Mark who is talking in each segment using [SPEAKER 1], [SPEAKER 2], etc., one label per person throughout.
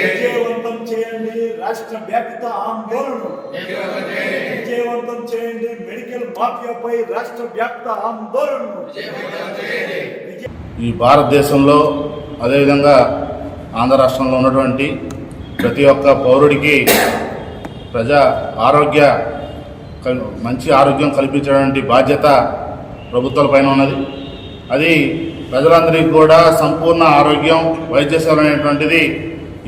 [SPEAKER 1] విజయవంతం చేయండి రాష్ట్ర వ్యాప్త ఆందోళన, విజయవంతం చేయండి మెడికల్ మాఫియాపై రాష్ట్ర వ్యాప్త ఆందోళన.
[SPEAKER 2] ఈ భారతదేశంలో అదేవిధంగా ఆంధ్ర రాష్ట్రంలో ఉన్నటువంటి ప్రతి ఒక్క పౌరుడికి మంచి ఆరోగ్యం కల్పించడానికి బాధ్యత ప్రభుత్వాలపైన ఉన్నది. అది ప్రజలందరికీ కూడా సంపూర్ణ ఆరోగ్యం, వైద్య సేవలు అనేటువంటిది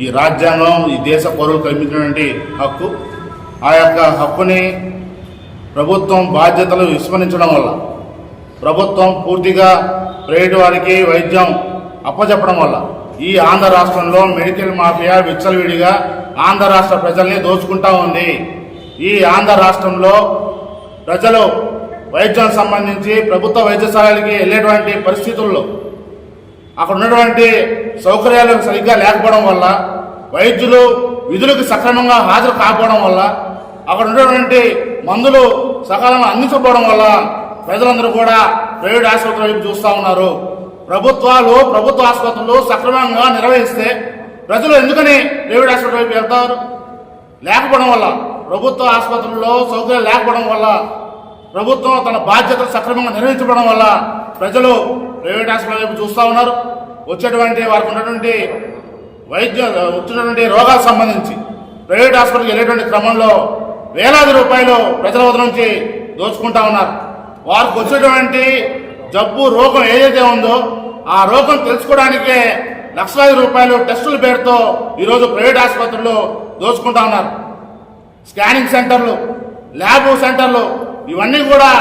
[SPEAKER 2] ఈ రాజ్యాంగం, ఈ దేశ పౌరులు కల్పించినటువంటి హక్కు. ఆ యొక్క హక్కుని ప్రభుత్వం బాధ్యతలు విస్మరించడం వల్ల, ప్రభుత్వం పూర్తిగా ప్రైవేటు వారికి వైద్యం అప్పచెప్పడం వల్ల ఈ ఆంధ్ర రాష్ట్రంలో మెడికల్ మాఫియా విచ్చలవిడిగా ఆంధ్ర రాష్ట్ర ప్రజల్ని దోచుకుంటా ఉంది. ఈ ఆంధ్ర రాష్ట్రంలో ప్రజలు వైద్యం సంబంధించి ప్రభుత్వ వైద్యశాలకి వెళ్ళేటువంటి పరిస్థితుల్లో అక్కడ ఉన్నటువంటి సౌకర్యాలు సరిగ్గా లేకపోవడం వల్ల, వైద్యులు విధులకు సక్రమంగా హాజరు కాకపోవడం వల్ల, అక్కడ ఉన్నటువంటి మందులు సకాలంలో అందించకపోవడం వల్ల ప్రజలందరూ కూడా ప్రైవేట్ ఆసుపత్రుల వైపు చూస్తూ ఉన్నారు. ప్రభుత్వ ఆసుపత్రులు సక్రమంగా నిర్వహిస్తే ప్రజలు ఎందుకని ప్రైవేట్ ఆసుపత్రుల వైపు వెళ్తారు? లేకపోవడం వల్ల, ప్రభుత్వ ఆసుపత్రుల్లో సౌకర్యాలు లేకపోవడం వల్ల, ప్రభుత్వం తన బాధ్యతలు సక్రమంగా నిర్వహించడం వల్ల ప్రజలు ప్రైవేట్ హాస్పిటల్ వైపు చూస్తూ ఉన్నారు. వచ్చేటువంటి వారికి ఉన్నటువంటి వచ్చినటువంటి రోగాలకు సంబంధించి ప్రైవేట్ హాస్పిటల్కి వెళ్ళేటువంటి క్రమంలో వేలాది రూపాయలు ప్రజల వద్ద నుంచి దోచుకుంటా ఉన్నారు. వారికి వచ్చేటువంటి జబ్బు, రోగం ఏదైతే ఉందో ఆ రోగం తెలుసుకోవడానికే లక్షలాది రూపాయలు టెస్టుల పేరుతో ఈరోజు ప్రైవేట్ ఆసుపత్రుల్లో దోచుకుంటా ఉన్నారు. స్కానింగ్ సెంటర్లు, ల్యాబ్ సెంటర్లు ఇవన్నీ కూడా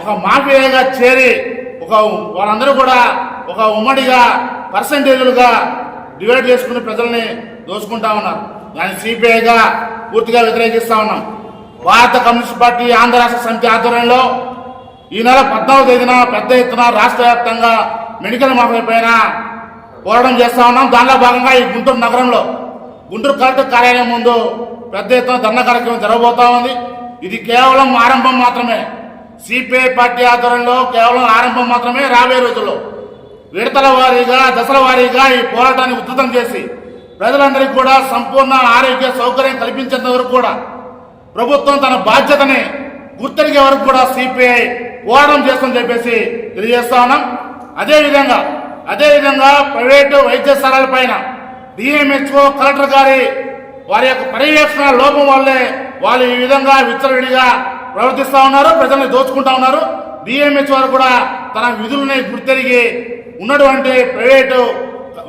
[SPEAKER 2] ఒక మాఫియాగా చేరి వాళ్ళందరూ కూడా ఒక ఉమ్మడిగా పర్సంటేజీలుగా డివైడ్ చేసుకుని ప్రజల్ని దోచుకుంటా ఉన్నారు. దాన్ని సిపిఐగా పూర్తిగా వ్యతిరేకిస్తా ఉన్నాం. భారత కమ్యూనిస్ట్ పార్టీ ఆంధ్ర రాష్ట్ర సమితి ఆధ్వర్యంలో ఈ నెల 14వ తేదీన పెద్ద ఎత్తున రాష్ట్ర వ్యాప్తంగా మెడికల్ మాఫియా పైన పోరాటం చేస్తా ఉన్నాం. దానిలో భాగంగా ఈ గుంటూరు నగరంలో గుంటూరు కలెక్టర్ కార్యాలయం ముందు పెద్ద ఎత్తున ధర్నా కార్యక్రమం జరగబోతా ఉంది. ఇది కేవలం ఆరంభం మాత్రమే. సిపిఐ పార్టీ ఆధ్వర్యంలో కేవలం ఆరంభం మాత్రమే. రాబోయే రోజుల్లో విడతల వారీగా, దశల వారీగా ఈ పోరాటాన్ని ఉధృతం చేసి ప్రజలందరికీ కూడా సంపూర్ణ ఆరోగ్య సౌకర్యం కల్పించేంత వరకు కూడా ప్రభుత్వం తన బాధ్యతని గుర్తెరిగే వరకు కూడా సిపిఐ పోరాటం చేస్తుందని చెప్పేసి తెలియజేస్తా ఉన్నాం. అదేవిధంగా ప్రైవేటు వైద్యశాలల పైన డిఎంహెచ్ఓ కలెక్టర్ గారి వారి యొక్క పర్యవేక్షణ లోపం వల్లే వాళ్ళు ఈ విధంగా విచ్చలవిడిగా ప్రవర్తిస్తూ ఉన్నారు, ప్రజల్ని దోచుకుంటా ఉన్నారు. డిఎంహెచ్ వారు కూడా తన విధులని గుర్తెరిగి ఉన్నటువంటి ప్రైవేటు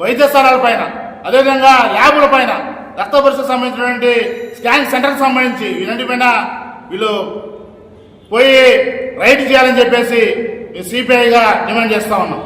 [SPEAKER 2] వైద్యశాలల పైన, అదేవిధంగా ల్యాబుల పైన, రక్త పరీక్షకు సంబంధించినటువంటి స్కానింగ్ సెంటర్కి సంబంధించి వీళ్ళంటిపైన వీళ్ళు పోయి రైట్ చేయాలని చెప్పేసి సిపిఐగా డిమాండ్ చేస్తా ఉన్నాం.